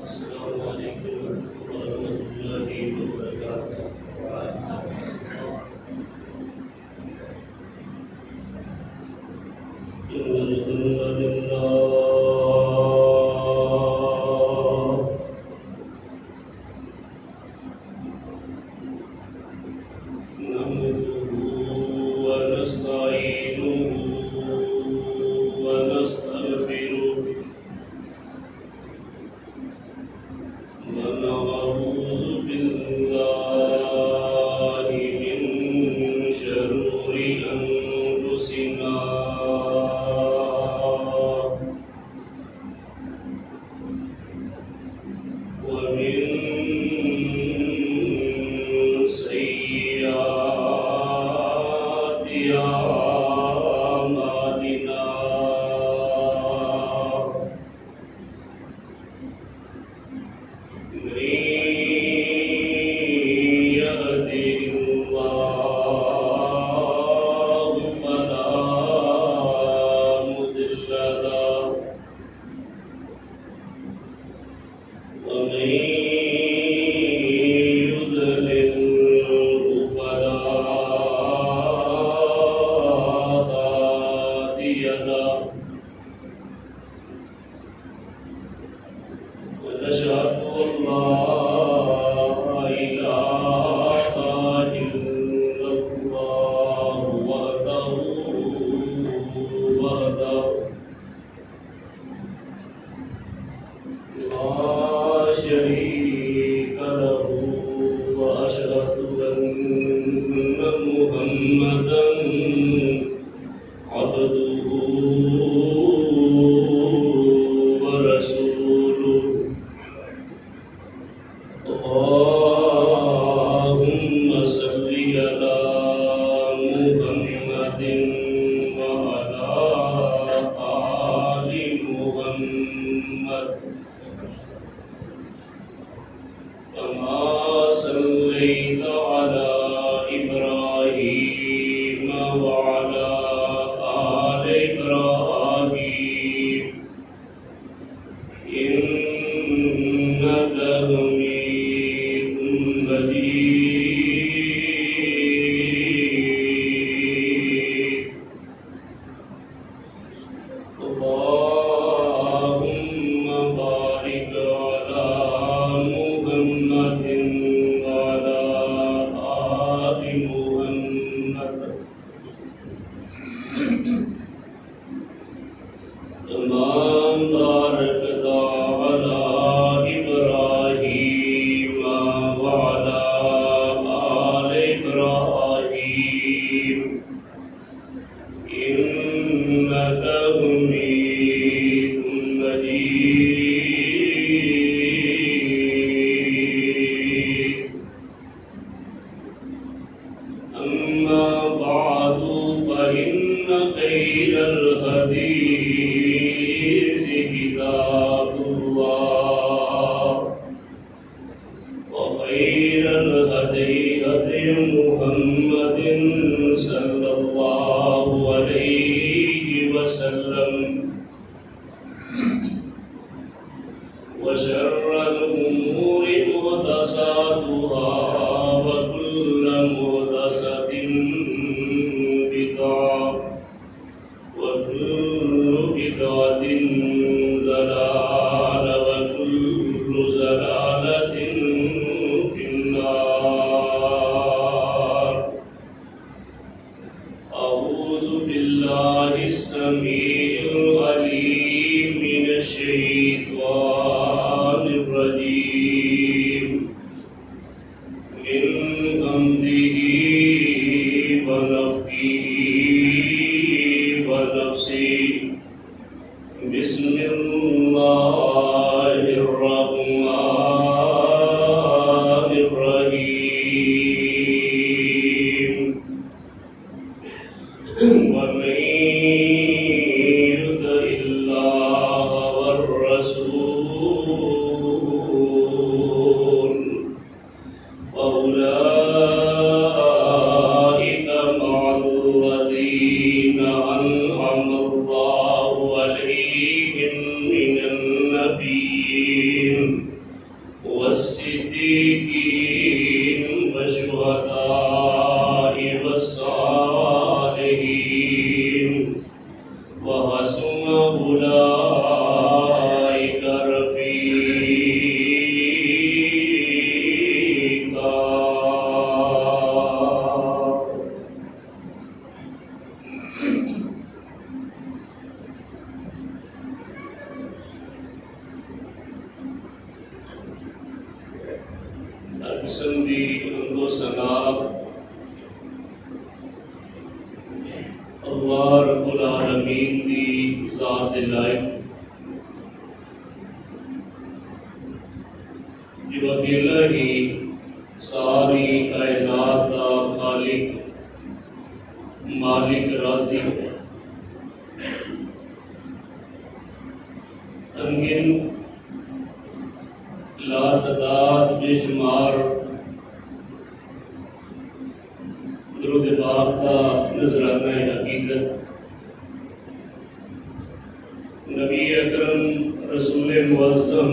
السلام عليكم ورحمة الله وبركاته. إن الحمد لله نحمده ونستعينه ونستغفره ونعوذ بالله من شرور أنفسنا ومن سيئات أعمالنا من يهده الله فلا مضل له ومن يضلله فلا هادي له ونشهد أن لا إله إلا الله وحده لا شريك له وأشهد أن محمدا عبده ورسوله اللهم صل على محمد وعلى آل محمد كما صليت على إبراهيم وعلى آل إبراهيم إنك حميد مجيد اللهم بارك على محمد وعلى آل محمد كما باركت على إبراهيم وعلى آل إبراهيم إنك حميد مجيد أما بعد فإن خير الحديث كتاب الله وخير الهدي هدي محمد صلى الله عليه وسلم وشر الأمور محدثاتها وكل محدثة بدعة وكل بدعة ضلالة وكل ضلالة في النار. أعوذ بالله السميع العليم من الشيطان الرجيم من حمده ونفخه ونفسه. بسم الله الرحمن الرحيم. ومن يطع الله والرسول فأولئك مع الذين أنعم الله عليهم من النبيين والصديقين والشهداء والصالحين وحسن أولئك رفيقا. ہر قسم دی حمد و ثنا اللہ رب العالمین دی ذات لائق جو اکیلا ہی ساری کائنات کا خالق مالک رازق انگن لا تعداد بے شمار درود پاک کا نذرانہ حقیقت نبی اکرم رسول معظم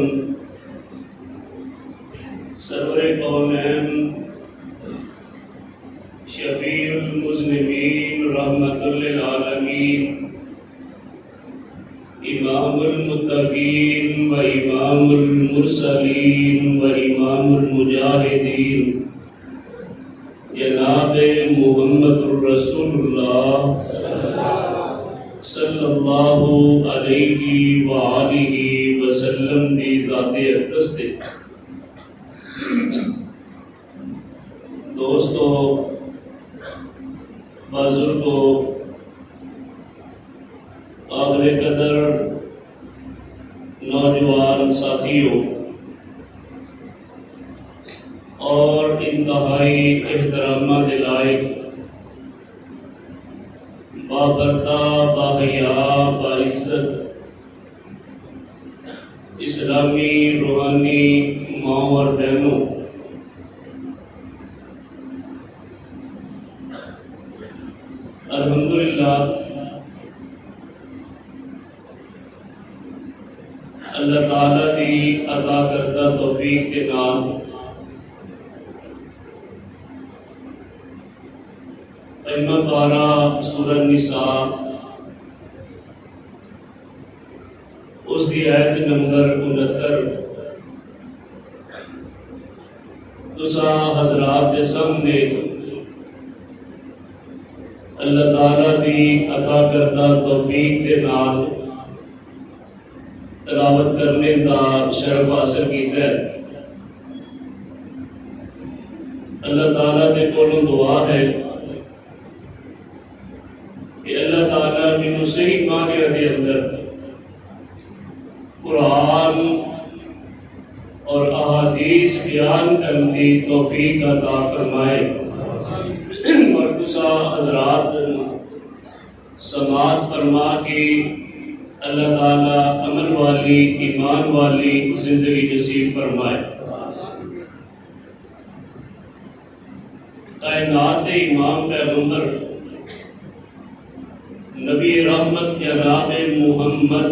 سرور کونین شفیع المذنبین رحمت للعالمین امام المتقین و امام المرسلین و امام المجاہدین جناب محمد الرسول اللہ صلی اللہ علیہ وآلہ وسلم دی ذات اقدس دے دوستو بزرگو قابل قدر نوجوان ساتھیوں اور انتہائی احترامہ دلائق بابرکہ باحیا باعزت اسلامی روحانی ماں اور بہنوں، الحمدللہ اللہ تعالیٰ کی عطا کردہ توفیق کے نام کلمہ پارہ سورہ نساء اس کی آیت نمبر 69 تسا حضرات کے سامنے اللہ تعالیٰ کی عطا کردہ توفیق کے نام تلاوت کرنے کا شرف حاصل کیتا ہے۔ اللہ تعالیٰ کے کولوں دعا ہے کہ اللہ تعالیٰ مینوں صحیح معنی دے اندر قرآن اور احادیث بیان کرنے کی توفیق عطا فرمائے اور تسا حضرات سماعت فرما کے اللہ تعالیٰ عمل والی ایمان والی زندگی نصیب فرمائے۔ کائنات امام پیغمبر نبی رحمت جناب محمد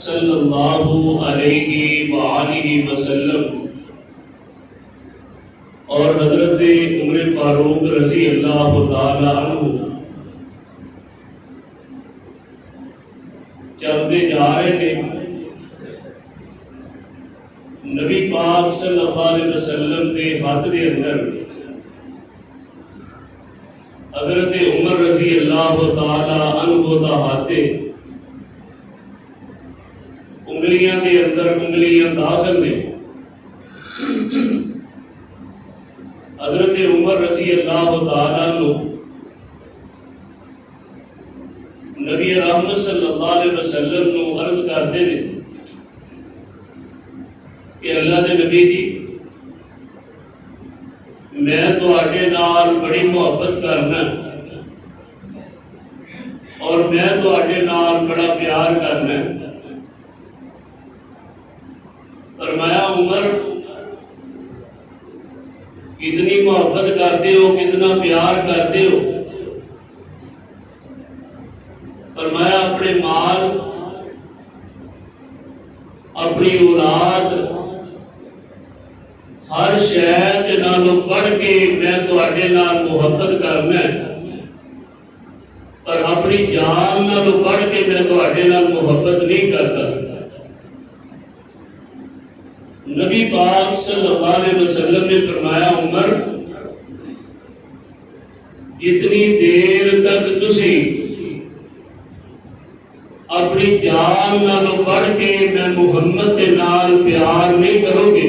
صلی اللہ علیہ وآلہ وسلم اور حضرت عمر فاروق رضی اللہ تعالی عنہ چلتے جا رہے تھے۔ نبی پاک صلی اللہ علیہ وسلم کے ہاتھ کے اندر حضرت عمر رضی اللہ تعالی عنہ کا ہاتھ انگلیاں کے اندر انگلیاں داخل نے۔ حضرت عمر رضی اللہ تعالی عنہ نبی رحمت صلی اللہ علیہ وسلم نو عرض کرتے ہیں کہ اللہ دے نبی جی میں تواڈے نال بڑی محبت کرنا اور میں تواڈے نال بڑا پیار کرنا۔ فرمایا عمر کتنی محبت کرتے ہو، کتنا پیار کرتے ہو؟ فرمایا اپنے مال، اپنی اولاد شے نالوں بڑھ کے میں تواڈے نال محبت کرنا ہے، پر اپنی جان نالوں بڑھ کے میں تواڈے نال محبت نہیں کرتا۔ نبی پاک صلی اللہ علیہ وسلم نے فرمایا عمر جتنی دیر تک تسی اپنی جان نالوں بڑھ کے میں محمد کے نال پیار نہیں کرو گے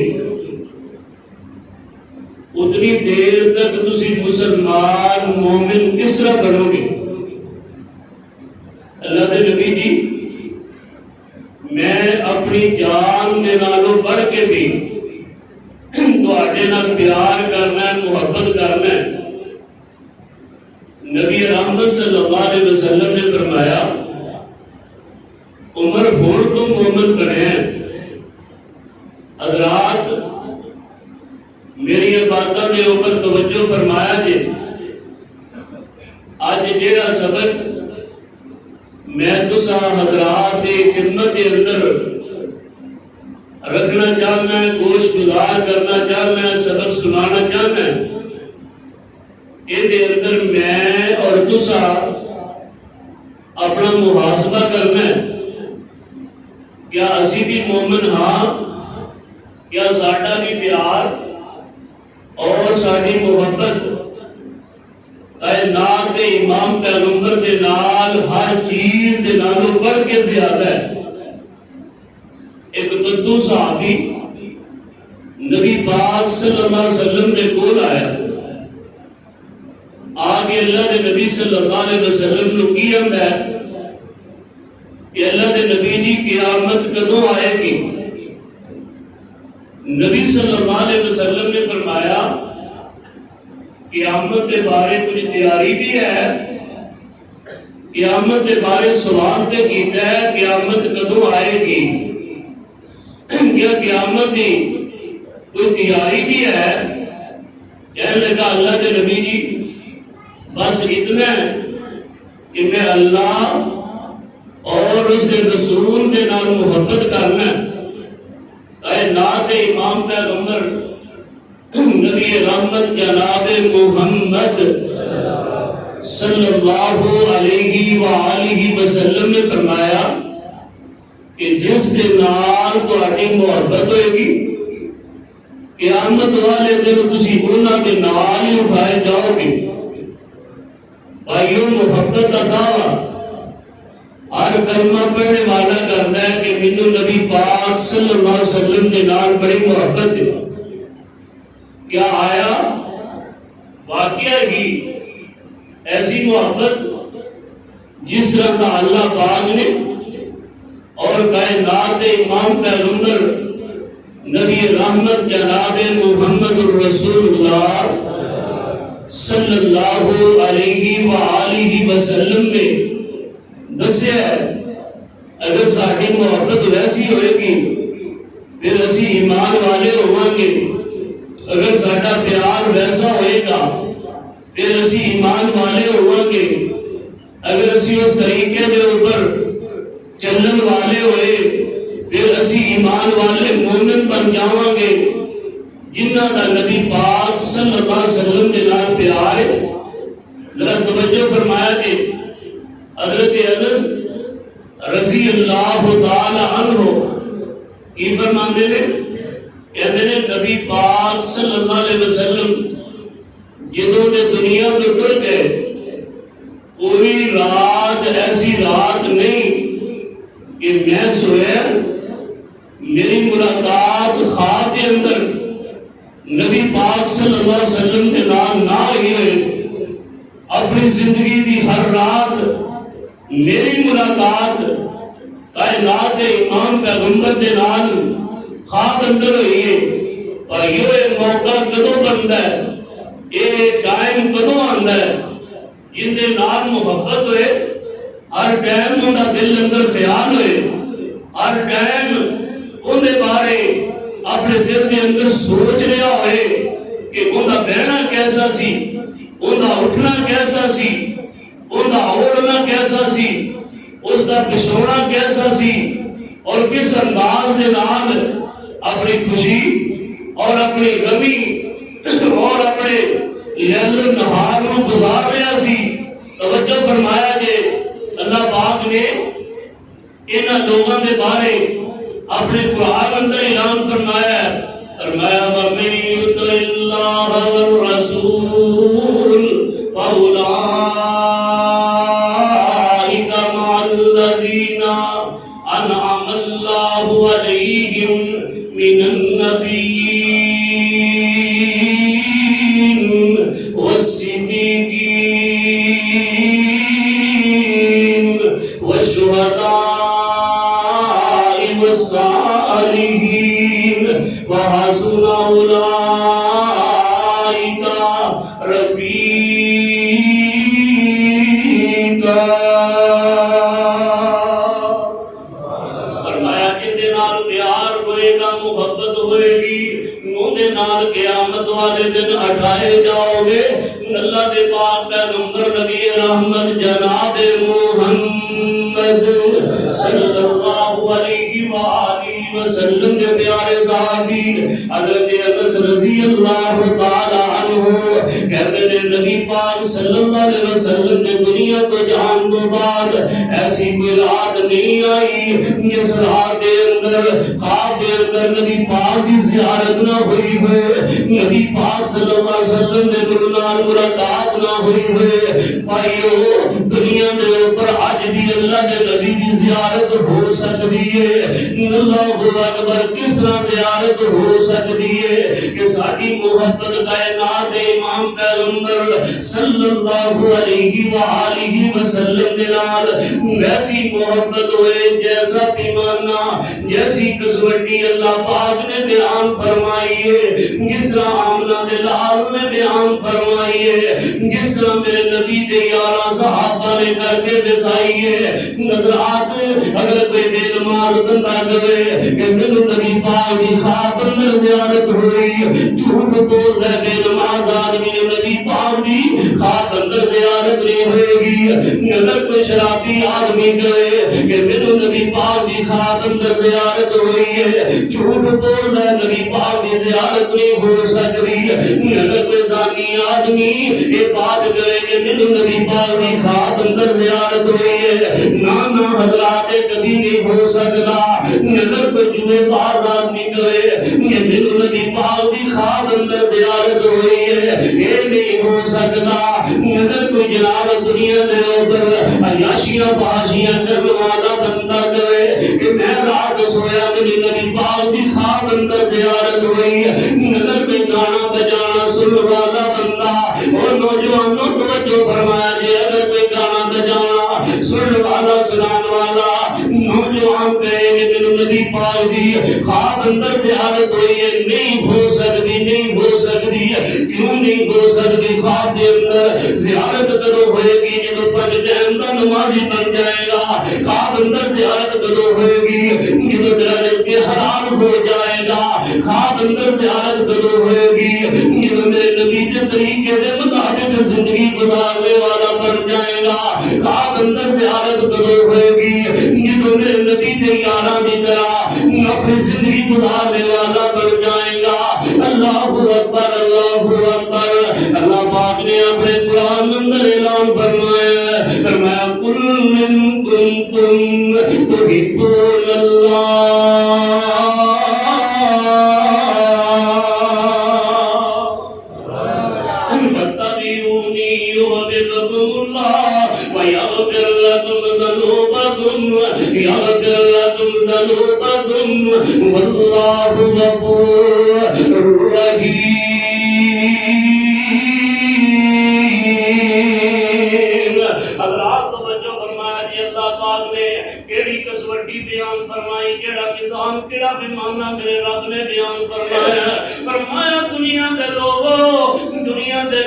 اتنی دیر تک تسی مسلمان مومن کس طرح بنو گے؟ اللہ دے نبی جی میں اپنی جان دے نالوں بڑھ کے بھی تواڈے نال پیار کرنا ہے، محبت کرنا ہے۔ نبی رحمت صلی اللہ علیہ وسلم نے فرمایا عمر ہون تو مومن بنے ہیں۔ حضرات میری باتوں نے اوپر توجہ فرمایا جی، آج جیڑا سبق میں تسا حضرات کی خدمت کے اندر رکھنا چاہنا ہے، گوش گزار کرنا چاہنا ہے، سبق سنانا چاہنا ہے، یہ اندر میں اور تسا اپنا محاسبہ کرنا ہے۔ کیا اسی بھی مومن ہاں؟ کیا ساڈا بھی پیار اور ساری محبت کائنات کے امام پیغمبر کے نال ہر چیز کے نالوں بڑھ کے زیادہ ہے؟ ایک بدو صحابی نبی پاک صلی اللہ علیہ وسلم نے کول آیا، آگے اللہ نے نبی صلی اللہ علیہ وسلم نے کی ہم ہے کہ اللہ نے نبی جی قیامت کدوں آئے گی؟ نبی صلی اللہ علیہ وسلم نے فرمایا قیامت کے بارے کچھ تیاری بھی ہے، قیامت کے بارے سوال تے کیتا ہے قیامت کدوں آئے گی؟ کیا قیامت کی کوئی تیاری بھی ہے؟ کہنے لگا اللہ کے نبی جی بس اتنا ہے کہ میں اللہ اور اس کے رسول کے نال محبت کرنا ہے۔ کائنات امام پیغمبر نبی رحمت جناب محمد صلی اللہ علیہ وآلہ وسلم نے فرمایا کہ جس کے نال تہاڈی محبت ہوئے گی قیامت والے دن تسی انہاں کے نال ہی اٹھائے جاؤ گے۔ بھائیوں محبت کا دعویٰ ہر کلمہ پڑھنے والا کرنا ہے کہ مینوں نبی پاک صلی اللہ علیہ وسلم کے نال بڑی محبت ہے۔ کیا آیا واقعہ ہی ایسی محبت جس طرح کا اللہ پاک نے اور کائنات امام پیغمبر نبی رحمت جناب محمد الرسول اللہ صلی اللہ علیہ وآلہ وسلم نے دسیا ہے؟ اگر ساری محبت ویسی ہوئے گی پھر اسی ایمان والے ہوواں گے، اگر ساڈا پیار ویسا ہوئے گا پھر اسی ایمان والے ہوواں گے، اگر اسی اس طریقے کے اوپر چلن والے ہوئے پھر اسی ایمان والے مومن بن جاواں گے جنہاں دا نبی پاک صلی اللہ علیہ وسلم کے نال پیار ہے۔ ذرا توجہ فرمایا کہ حضرت انس رضی اللہ تعالی عنہ کی فرماندے نے کہتے ہیں نبی پاک صلی اللہ علیہ وسلم جدوں نے دنیا تو ٹر گئے کوئی رات ایسی رات نہیں کہ میں سویا میری ملاقات خواب کے اندر نبی پاک صلی اللہ علیہ وسلم کے نام نہ ہی ہوئے۔ اپنی زندگی دی ہر رات میری ملاقات کائنات امام پیغمبر کے نام خواب اندر ہوئی ہے۔ اور یہ موقع کدوں بنتا ہے، یہ ٹائم کدوں آتا ہے جن کے نام محبت ہوئے، ہر ٹائم ان کا دل اندر خیال ہوئے، ہر ٹائم ان کے بارے اپنے دل کے اندر سوچ رہا ہوئے کہ ان کا بہنا کیسا سی، ان کا اٹھنا کیسا سی، ان کا اوڑھنا کیسا سی، اس کا پچھوڑنا کیسا سی، اور کس انداز کے نال اپنی خوشی اور اپنی رمی اور اپنے لیل نہار میں گزار رہا سی. توجہ فرمایا کہ اللہ پاک نے انہاں لوگوں کے بارے اپنے قرآن اندر اعلان فرمایا ہے. فرمایا وَمَن يُطِعِ اللَّهَ وَالرَّسُولَ فَأُولَٰئِكَ مَعَ الَّذِينَ أَنْعَمَ اللَّهُ عَلَيْهِم مِّنَ النَّبِيِّينَ وَالصِّدِّيقِينَ وَالشُّهَدَاءِ وَالصَّالِحِينَ وَحَسُنَ أُولَٰئِكَ رَفِيقًا. فرمایا جن دے نال پیار ہوئے گا، محبت ہوئے گی، انہوں دے نال قیامت والے دن اٹھائے جاؤ گے. اللہ دے پاک پیغمبر نبی رحمت جناب محمد صلی اللہ علیہ وآلہ وسلم کے پیارے صحابی حضرت انس رضی اللہ تعالی عنہ کہتے ہیں نبی پاک صلی اللہ علیہ وسلم نے دنیا کو جان تو بعد ایسی کوئی رات نہیں آئی جس رات کے اندر خواب کے اندر نبی پاک کی زیارت نہ ہوئی ہے، نبی پاک صلی اللہ علیہ وسلم نے ملال ملاقات نہ ہوئی ہے. بھائیو دنیا کے اوپر آج بھی اللہ کے نبی کی زیارت ہو سکتی ہے. اللہ اکبر. کس طرح زیارت ہو سکتی ہے کہ ساری محبت کائنات امام پیغمبر صلی اللہ علیہ وآلہ وسلم کے نال ویسی محبت ہوئے جیسا پیمانہ جیسی کسوٹی اللہ پاک نے بیان فرمائی ہے، جس طرح آمنہ دلال نے بیان فرمائی ہے، جس طرح میرے نبی دے یارہ صحابہ نے کر کے دکھائی ہے. نظرات اگر کوئی بے نماز بندہ کرے کہ میرے نبی پاک کی خاطر میں زیارت ہوئی، جھوٹ بول رہے بے نماز آدمی نبی پاک کی خاطر میں زیارت نہیں ہوئے گی. اگر کوئی شرابی آدمی کرے کہ میرے نبی پاک کی خاطر میں زیارت ہوئی ہے، جھوٹ بول رہے نبی پاک کی زیارت نہیں ہو سکتی. اگر کوئی زانی آدمی یہ بات کرے کہ میرے نبی پاک کی خاطر میں زیارت ہوئی ہے، نانا حضرات کبھی نہیں ہو سکتا. اگر کوئی جمعہ باز آدمی کرے کہ میرے نبی پاک کی خاطر میں زیارت ہوئی ہے، یہ نہیں ہو سکتا. اگر کوئی جناب دنیا کے اوپر عیاشیاں فحاشیاں کرنے والا بندہ کرے کہ میں رات سویا میرے نبی پاک کی خاطر میں زیارت ہوئی ہے، اگر کوئی گانا بجانا سننے والا بندہ اور نوجوانوں توجہ فرمایا جی، اگر کوئی گانا بجانا سننے والا سنانے والا نوجوان کہے کہ میرے نبی پاک کی خاطر میں زیارت ہوئی ہے، نہیں ہو سکتی، نہیں ہو سکتی. کیوں نہیں ہو سکتی؟ خواب کے اندر زیارت کرو ہوئے گی جب پنج ٹائم کا نمازی بن جائے گا. خواب اندر زیارت کرو ہوئے گی جب تیرا رزق حلال ہو جائے گا. خواب اندر زیارت کرو ہوئے گی جب میرے نبی کے طریقے کے مطابق زندگی گزارنے والا بن جائے گا. خواب اندر زیارت کرو ہوئے گی جب میرے نبی کے یاراں کی طرح اپنی زندگی گزارنے والا بن جائے گا. اللہ اکبر، اللہ اکبر. اللہ پاک نے اپنے قرآن اندر اعلان فرمایا فرمایا قل ان کنتم تحبون اللہ فاتبعونی یحببکم اللہ ویغفر لکم ذنوبکم واللہ غفور رحیم. اللہ توجہ فرمایا جی. اللہ پاک نے کیڑی کسوٹی بیان فرمائی، کیڑا کسان کیڑا پیمانہ میرے رب نے بیان فرمایا. فرمایا دنیا دے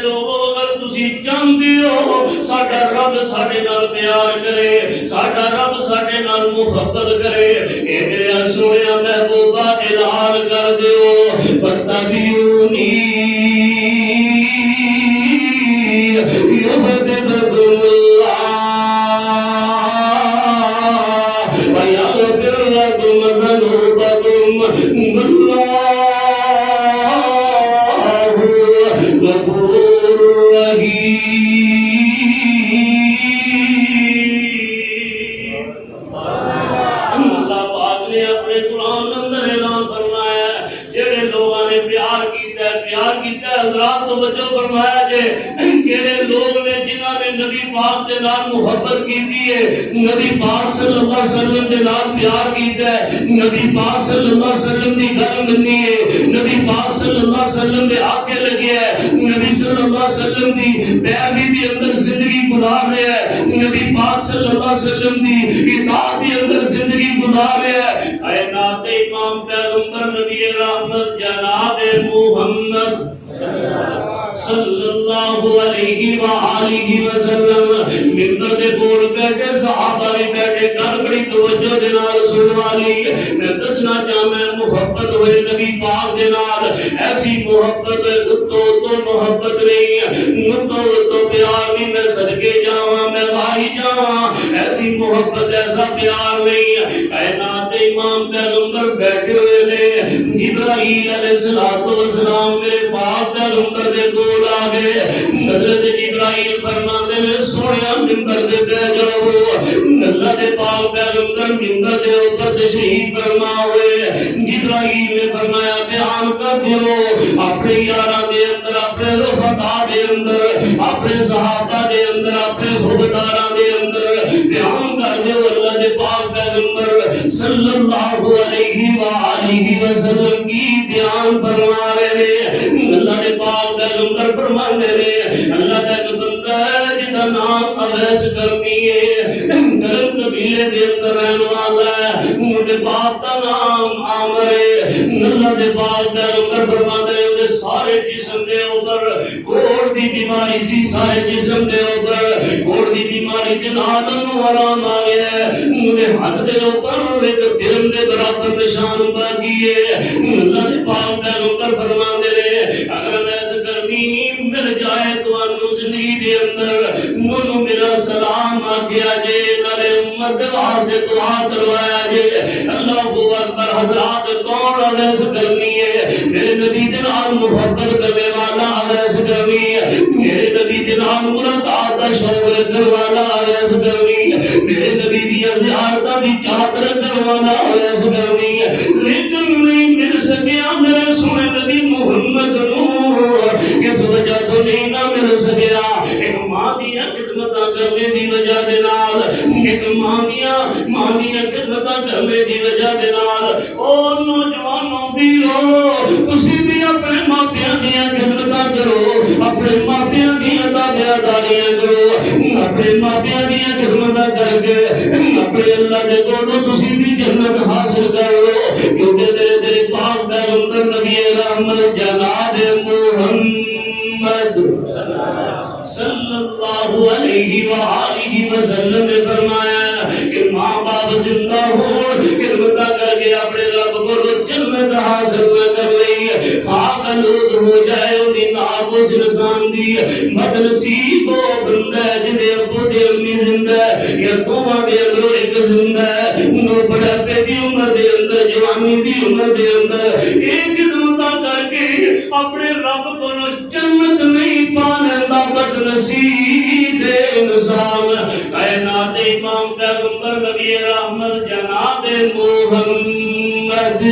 لوگو اگر تسی چاہندے ہو ساڈا رب ساڈے نال پیار کرے، ساڈا رب ساڈے نال محبت کرے، اے میرا سونیا محبوبہ اعلان کر دیو فاتبعونی یحببکم اللہ ویغفر لکم ذنوبکم واللہ نے اپنے قرآن اندر اعلان فرمایا جڑے لوگوں نے پیار کیتا ہے حضرات توجہ فرمایا جے کہڑے لوگ نے جنہاں نے نبی پاک دے نال محبت کیتی ہے نبی پاک صلی اللہ علیہ وسلم دے نال پیار کیتا ہے نبی پاک صلی اللہ علیہ وسلم دی گل منی ہے نبی پاک صلی اللہ علیہ وسلم دے آگے لگے ہے نبی صلی اللہ علیہ وسلم دی پیروی دے اندر زندگی گزار رہا ہے نبی پاک صلی اللہ علیہ وسلم دی اطاعت دے اندر زندگی گزار رہا ہے کائنات امام پیغمبر نبی رحمت جناب محمد صلی اللہ علیہ وآلہ وسلم منبر دے کول بیٹھے صحابہ بھی بیٹھے گل بڑی توجہ دے نال سن والی میں دسنا چاہنا محبت ہوئے نبی پاک دے نال ایسی محبت تو محبت نہیں تو پیار نہیں میں صدقے جاواں میں بھائی جاواں ایسی محبت ایسا پیار نہیں کائنات امام پیغمبر بیٹھے ہوئے نے ابراہیم علیہ السلام میرے پاک پیغمبر دے کول آ گئے حضرت ابراہیم فرماتے ہیں سونیا منبر دے بیٹھ جاؤ اللہ دے پاک پیغمبر منبر دے اوپر تشریف فرما ہوئے ابراہیم نے فرمایا بیان کر دیو اپنے یاراں دے اندر اپنے رفقا دے اندر اپنے صحابہ دے اندر اپنے حبداراں دے اندر بیان کر دیو اللہ دے پاک پیغمبر صلی اللہ علیہ وآلہ وسلم کی بیان فرما رہے ہیں اللہ دے پاک پیغمبر فرمانے رہے اللہ کا ایک بندہ ہے جدا نام اویس کرنی ہے گرم قبیلے دے اندر رہنے والا ہے مجھے باپ کا نام عامر ہے اللہ دے پاک پیغمبر فرمانے رہے سارے جسم دے اوپر کوڑ دی بیماری سی سارے جسم دے اوپر کوڑ دی بیماری جن آدم ورام آگے ہے مجھے حد دے اوپر ایک درم دے برابر نشان باقی ہے اللہ دے پاک پیغمبر فرمانے رہے اگر میں ایسے کرنی مل جائے تو انو زندگی دے اندر منو میرا سلام آگیا جے نارے امت واسطے دعا کروایا جے اللہ کو اکبر حضرات کون علیس کرنی ہے میرے نبی جنان محبت کرنے والا علیس کرنی ہے میرے نبی جنان ملاقات کا شوق رکھنے والا علیس کرنی ہے میرے نبی دیا زیارتہ دی چاہت رکھنے والا علیس کرنی ہے لیکن نہیں مل سکیا میرے سنے نبی محمد نور کس وجہ تو نہیں نہ مل سکیا ایک ماں دیا خدمتاں کرنے دی وجہ دے نال ایک ماں دیا خدمتاں کرنے دی وجہ دے نال او نوجوانوں بیو تسی بھی اپنے ماپیاں دیا خدمتاں کرو اپنے ماپیاں دیا تابعداریاں کرو اپنے ماپیاں دیا خدمتاں کر کے اپنے اللہ دے کولوں تسی بھی جنت حاصل کر لو کیونکہ تیرے پاک پیغمبر نبی رحمت جناب محمد صلی اللہ علیہ وآلہ وسلم نے فرمایا کہ ماں باپ زندہ ہو خدمتاں کر کے اپنے رب کو جنت حاصل کر لی خاک آلود ہو جائے انہیں ناقص انسان دی بد نصیب ہو بندہ جنہیں ابو دے امی زندہ یا دوواں دے اندر ایک زندہ انہوں بڑھاپے دی عمر دے اندر جوانی دی عمر دے اندر ایک خدمتاں کر کے اپنے رب کو جنت نہیں پانے دا بد نصیب انسان کائنات امام پیغمبر نبی رحمت جناب محمد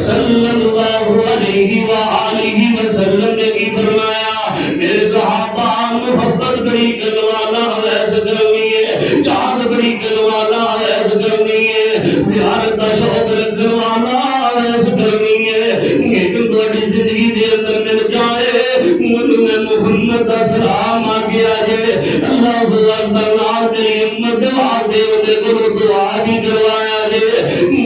صلی اللہ علیہ وآلہ وسلم نے کی فرمایا میرے صحابہ محبت بڑی کرنے والا علیس کرنی ہے چاہت بڑی کرنے والا علیس کرنی ہے زیارت کا شوق رکھنے والا علیس کرنی ہے لیکن بڑی زندگی دے اندر مل جائے میں محمد کا سلام آ گیا جے اللہ اکبر نام تیری امت واسطے انہیں کو دعا بھی کروایا جے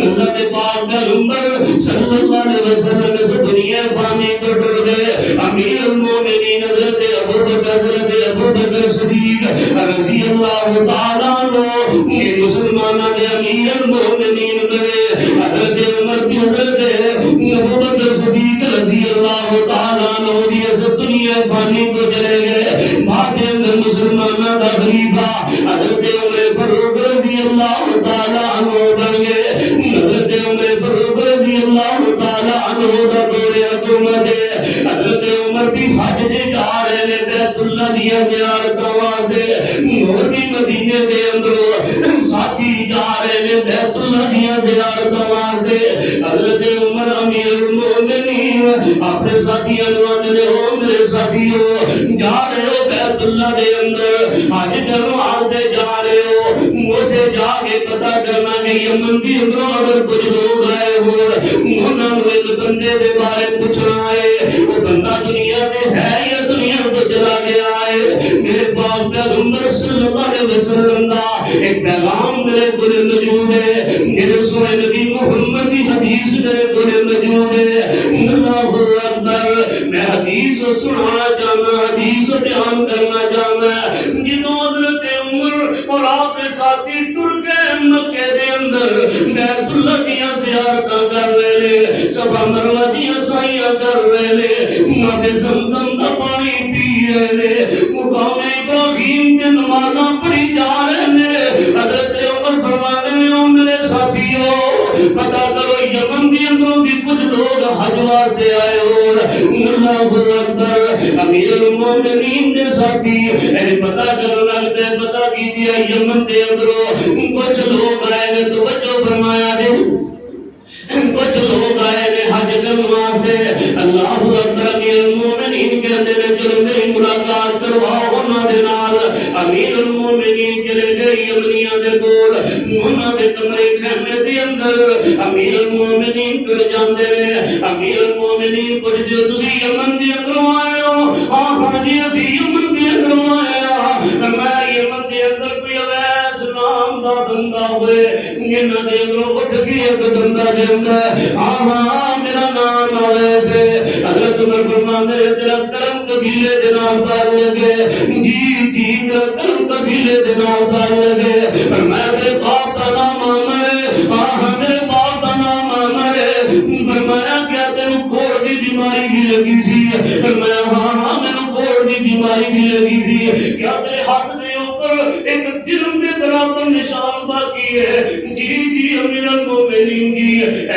اللہ کے پاک پیغمبر صلی اللہ علیہ وسلم اس دنیا فانی کو ٹر گئے امیر المومنین حضرت ابو بکر صدیق رضی اللہ تعالیٰ عنہ یہ مسلمانہ نے امیر المومنین میں حضرت عمر کی حضرت ابو بکر صدیق رضی اللہ تعالیٰ عنہ دی اس دنیا فانی کو چلے گئے بعد اندر مسلمانہ دا خلیفہ حضرت عمر فاروق رضی اللہ تعالیٰ عنہ بن گئے حضرت عمر فاروق رضی رضی اللہ تعالی عنہ دا دور حکومت ہے. حضرت عمر بھی حج دے جا رہے نے بیت اللہ دیا زیارتاں واسطے, اور بھی مدینے دے اندروں ساتھی جا رہے نے بیت اللہ دیا زیارتاں واسطے. حضرت عمر امیر المومنین اپنے ساتھیاں نوں آندے ہو میرے ساتھیو جا رہے ہو بیت اللہ دے اندر حج کرن واسطے جا رہے ہو, مجھے جا کے پتہ کرنا کہ یمن دی اندروں اگر کچھ لوگ آئے ہو انہاں نوں ایک بندے دے بارے پوچھنا ہے, وہ بندہ دنیا میں ہے یا دنیا تو چلا گیا ہے. میرے پاک پیغمبر صلی اللہ علیہ وسلم دا ایک پیغام میرے کو موجود ہے, میرے سونے نبی محمد کی حدیث میرے کو موجود ہے. اللہ اکبر. میں حدیث سنانا چاہنا, حدیث بیان کرنا چاہنا. جنہوں حضرت عمر اور آپ کے ساتھی ٹر کے مکے دے اندر بیت اللہ کی زیارتاں کر رہے لے, صفا مروہ دی سائیاں کر رہے لے, مدے زمزم دا پانی پی رہے لے, مقام ابراہیم کے نمازاں پڑھی جا رہے لے. حضرت عمر فرماتے ہیں میرے ساتھیو پتہ کرو یمن دی اندروں بھی کچھ لوگ حج واسطے آئے ہو. اللہ اکبر. امیر المومنین دے ساتھی پتہ کرو لگتے پتہ کیجئے یمن دے اندروں کچھ لوگ آئے نے. توجہ فرمایا دے کچھ لوگ آئے نے حج کرنے واسطے. اللہ اکبر. امیر المومنین کہتے ہیں چلو میری ملاقات کرواؤ انہاں دے نال. امیر المومنین چلے گئے یمنیاں دے کول, انہاں دے کمرے خیمے دے اندر امیر المومنین کر جاندے نے. امیر المومنین پوچھدے ہو تسی یمن دے اندروں آئے ہو؟ ہاں جی اسی یمن دے اندروں آئے ہاں. میں یمن دے اندر کوئی اویس نام دا بندہ ہوئے جنہاں دے اندروں اٹھ کے ایک بندہ جاندا ہے, ہاں میرا نام اویس ہے. حضرت عمر فرماتے ہیں تیرا کرم قبیلے دے نام تعلق ہے. جی جی میرا کرم قبیلے دے نام تعلق ہے. میں میرے باپ کا نام عامر ہے. ہاں میرے باپ کا نام عامر ہے. فرمایا کیا تینوں کوڑ دی بیماری بھی لگی سی؟ فرمایا ہاں میرے کوڑ دی بیماری بھی لگی سی. کیا تیرے ہاتھ دے اوپر ایک جرم دے طرح کا نشان باقی ہے؟ جی جی امیر المومنین جی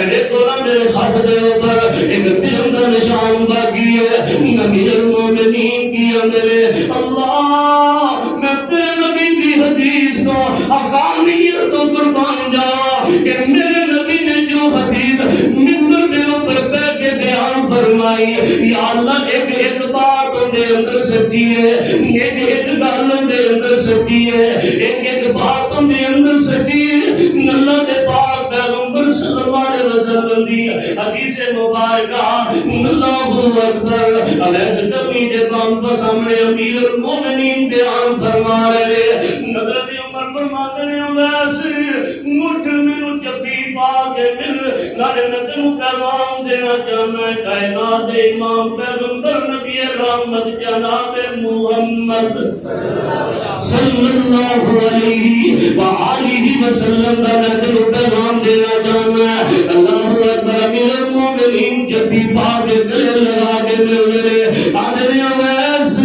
دیکھو نا میرے ہاتھ دے اوپر ایک جرم کا نشان باقی ہے. امیر المومنین کی میرے اللہ میں تیرے نبی کی حدیث کو حقانیت تو قربان جا کہ میرے نبی نے جو حدیث منبر دے اوپر بیٹھ کے بیان فرمائی, یا اللہ ایک ایک بات دے اندر سچی ہے, ایک ایک گل دے اندر سچی ہے, ایک ایک بات دے اندر سچی ہے. اللہ دے پاک پیغمبر صلی اللہ علیہ وسلم دی حدیث مبارکہ. اللہ اکبر. علیہ سٹمی دے پاک پر سامنے امیر المومنین بیان فرما رہے. حضرت عمر فرماتے ہیں ویسے مٹھ میں جبی پا کے مل نارے میں تینوں پیغام دینا چاہنا ہے. کائنات امام پیغمبر نبی رحمت جناب محمد صلی اللہ علیہ وآلہ وسلم کا میں تینوں پیغام دینا چاہنا ہے. اللہ اکبر. امیر المومنین جبی پا کے گلے لگا کے مل رہے آدھے ویس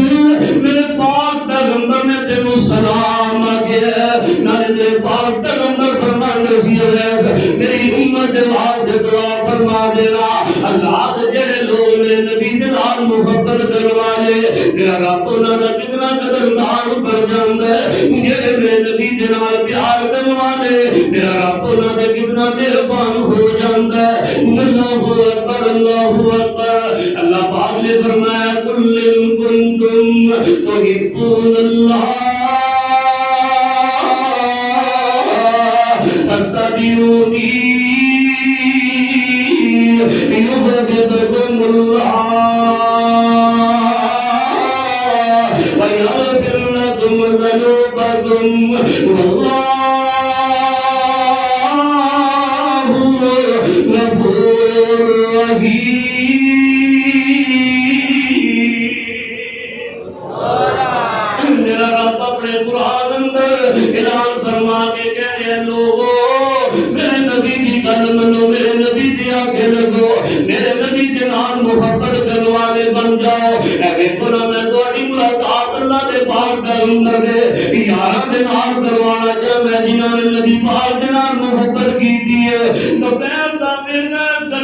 میرے پاک پیغمبر نے تینوں سلام آگیا. نارے تیرے پاک پیغمبر فرمانے سی ویس میری امت واسطے دعا فرما دینا. اللہ جڑے لوگ میرے نبی دے نال محبت کرن والے میرا رب انہاں دا کتنا قدردان بن جاندا ہے. جڑے میرے نبی دے نال پیار کرن والے میرا رب انہاں دے کتنا مہربان ہو جاندا ہے. اللہ اکبر. اللہ اکبر. اللہ پاک نے فرمایا کل کنتم تحبون اللہ فاتبعونی يحببكم الله ويغفر لكم ذنوبكم والله غفور رحيم. میرا رب اپنے قرآن اندر اعلان فرما کے کہہ رہے لوگوں میرے نبی کی گل منو, میرے نبی دی آگے لگو, میرے نبی کے نام محبت کرنے والے بن جاؤ. اے دیکھو نا میں تہاڈی ملاقات اللہ دے پاک پیغمبر دے یاراں دے نال کروانا چاہندا جنہاں نے نبی پاک دے نال محبت کیتی ہے. تو میں دا میرا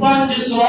500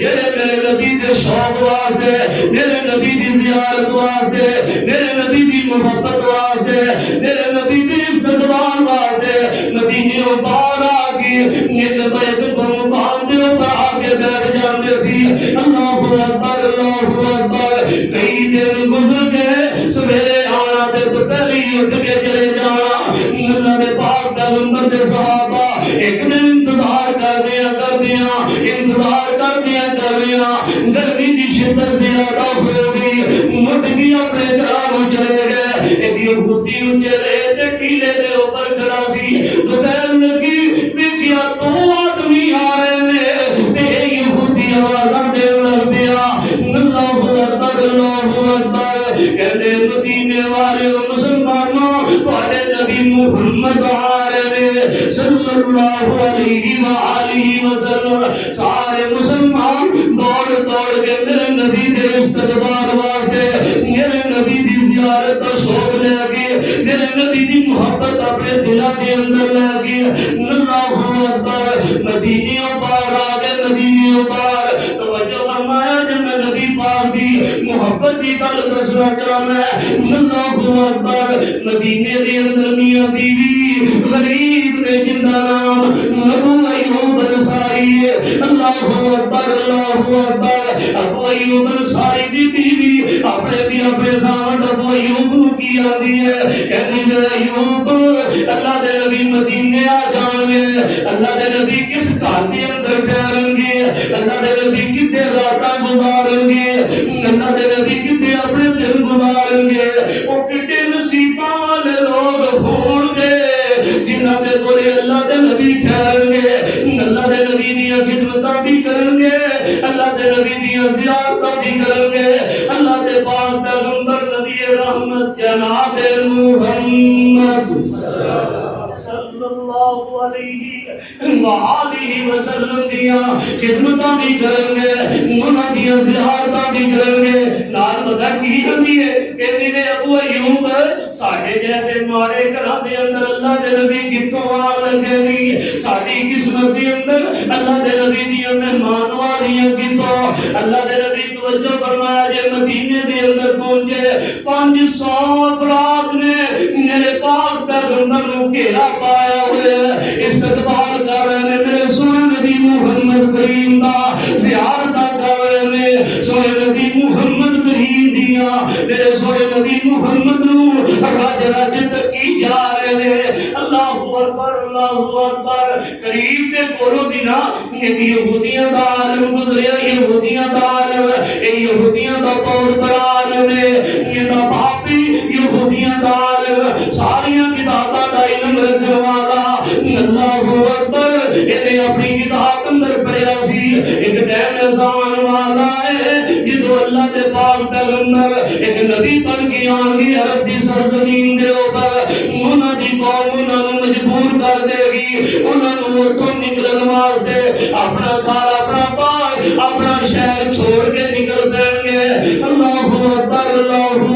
جڑے میرے نبی دے شوق واسطے میرے نبی دی زیارت واسطے میرے نبی دی محبت واسطے میرے نبی دی استقبال واسطے مدینے باہر آ کے میرے بیت بم باندھے اوپر آ کے بیٹھ جاندے سی اللہ اکبر اللہ اکبر کئی دن گزر گئے سویرے آنا تے دوپہری اٹھ کے چلے جانا اللہ نے پاک پیغمبر دے صحابہ ایک دن انتظار کر دیا گرمی کی شدت زیادہ ہو گئی مٹ گئی اپنے گھروں چلے گئے ایک یہودی چلے تے ٹیلے دے اوپر کھڑا سی دوپہر لگی دیکھیا دو آدمی آ رہے ہیں تے یہودی آوازاں دین لگ پیا اللہ اکبر کہتے مدینے والے مسلمانوں تہاڈے نبی محمد آ رہے ہیں صلی اللہ علیہ وآلہ وسلم سارے مسلمان دوڑ دوڑ کے میرے نبی دے استقبال واسطے میرے نبی دی زیارت کا شوق لے کے میرے نبی دی محبت اپنے دلوں کے اندر لے کے اللہ اکبر مدینے پار آ گئے مدینے پار توجہ فرمایا جب میں نبی پاک دی محبت کی گل دسنا چاہنا اللہ اکبر مدینے دے اندر میاں بیوی غریب نے جن کا نام ابو ایوب انصاری اللہ اکبر ابو ایوب انصاری دی بیوی اپنے خاوند ابو ایوب نو کی آندی ہے کہندی ہے ایوب اللہ دے نبی مدینے آ جان گے اللہ دے نبی کس گھر دے اندر ٹھہرن گے اللہ دے نبی کتے راتاں گزارن گے اللہ دے نبی کتے اپنے دن گزارن گے او کتے نصیباں والے لوگ ہون گے جنہاں دے کولے اللہ دے نبی ٹھہرن گے اللہ دے نبی دی خدمتاں بھی کرن گے اللہ دے نبی دی زیارتاں بھی کرن گے اللہ دے پاک پیغمبر نبی رحمت جناب محمد صلی اللہ علیہ وآلہ وسلم دیا خدمتاں بھی کرن گے انہاں دی زیارتاں بھی کرن گے نال پتہ کی ہوندی ہے کہندے نے ابو ایوب ساڈے جیسے ماڑے گھراں دے اندر اللہ دے نبی کتوں آ لگے نہیں ساڈی قسمت دے اندر اللہ دے نبی دی مہمان والیاں کتوں اللہ دے نبی توجہ فرمایا جے مدینے دے اندر پہنچے 500 افراد نے میرے پاک پیغمبر نو گھیرا پایا ہوئے استقبال کر رہے ہیں میرے سونے نبی محمد کریم دا زیارت کر رہے ہیں سونے نبی محمد کریم دیا میرے سونے نبی محمد نو راج راج تک کی جا رہے ہیں اللہ اکبر قریب دے کولوں دی نا یہودیاں دا عالم گزریا یہودیاں دا عالم یہودیاں دا بہت بڑا عالم ہے یہ دا باپ بھی یہودیاں دا عالم ساریاں کتاباں دا علم رکھنے والا اللہ اکبر یہ اپنی کتاب اندر پڑھیا سی ایک دین احسان والا ہے جدو اللہ دے پاک پیغمبر ایک نبی بن کے آن گی عرب دی سرزمین دے اوپر انہاں دی قوم انہاں نوں مجبور کر دے گی انہاں نوں اوتھوں نکلن واسطے اپنا گھر اپنا باغ اپنا شہر چھوڑ کے نکل پین گے اللہ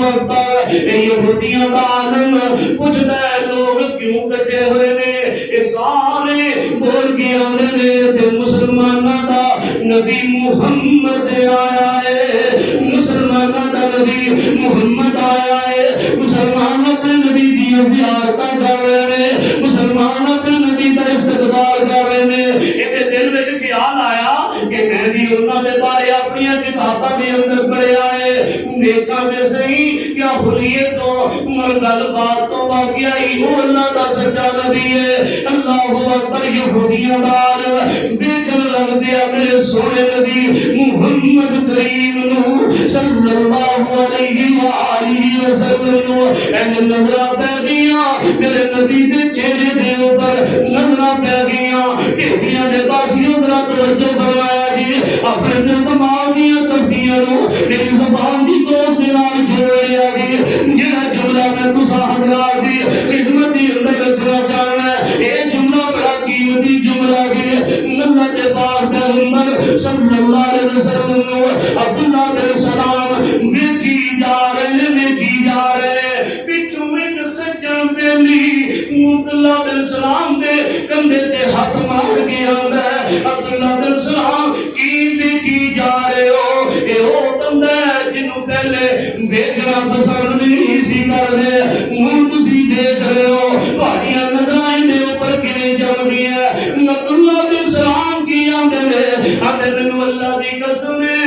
اکبر یہودیاں دا عالم پوچھدا ہے لوگ کیوں کٹے ہوئے نے یہ سارے بول کے آنے نے تے مسلماناں دا نبی محمد آیا ہے مسلماناں دا نبی محمد آیا ہے مسلمان اپنے نبی دی زیارتاں کر رہے ہیں مسلمان اپنے نبی دا استقبال کر رہے ہیں ایک دل وچ خیال آیا کہ میں بھی انہاں دے بارے اپنی کتاباں دے اندر پڑھیا ہے نیکاں میں صحیح کیا حلیے تو گل بات تو واقعی وہ اللہ دا سچا نبی ہے اللہ اکبر یہودیاں دا عالم دیکھن لگ پیا میرے سونے نبی محمد کریم نو صلی اللہ علیہ وآلہ وسلم نو این نظرہ پہ گیا میرے نبی دے چہرے دے اوپر نظرہ پہ گیا کسیاں دے پاسیوں ذرا توجہ فرمایا جی اپنے دماغ دیا تفکیاں نو میری زبان دی تو دلال جوڑیا گی جہاں جملہ میں تسا حضرات دی خدمت دی اندر رکھنا چاہنا ہے یہ جملہ بڑا قیمتی جملہ ہے اللہ کے پاک پیغمبر صلی اللہ علیہ وسلم نو عبداللہ بن سلام دیکھی جا رہے پچھوں ایک سجن پہلی عبداللہ بن سلام دے کندھے تے ہاتھ مار کے آندا ہے عبداللہ بن سلام کی جا رہے ہو؟ اے او بندہ جنوں پہلے دیکھنا پسند نہیں سی کر رہے ہن تسی دیکھ رہے ہو تہاڈیاں نظراں دے اوپر کنے جم گئی ہے۔ عبداللہ بن سلام کی آندے نے آندے مینوں اللہ دی قسم ہے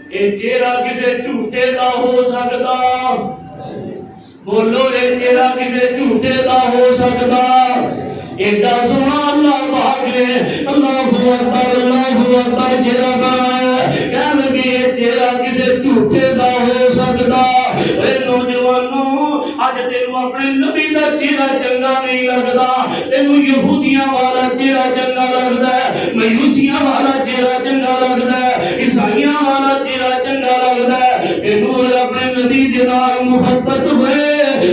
اے چہرہ کسے جھوٹے دا ہو سکدا؟ بولو اے چہرہ کسے جھوٹے دا ہو سکدا؟ ایڈا سونا اللہ پاک نے اللہ اکبر چہرہ بنایا کہنے لگی یہ چہرہ کسے جھوٹے دا ہو سکدا؟ اے نوجوانوں اج تینوں اپنے نبی دا چہرہ چنگا نہیں لگدا، تینوں یہودیاں والا چہرہ چنگا لگدا ہے، میوسیاں والا چہرہ چنگا لگدا ہے، عیسائیاں والا چہرہ چنگا لگدا ہے، تینوں اپنے نبی دے نال محبت ہوئے،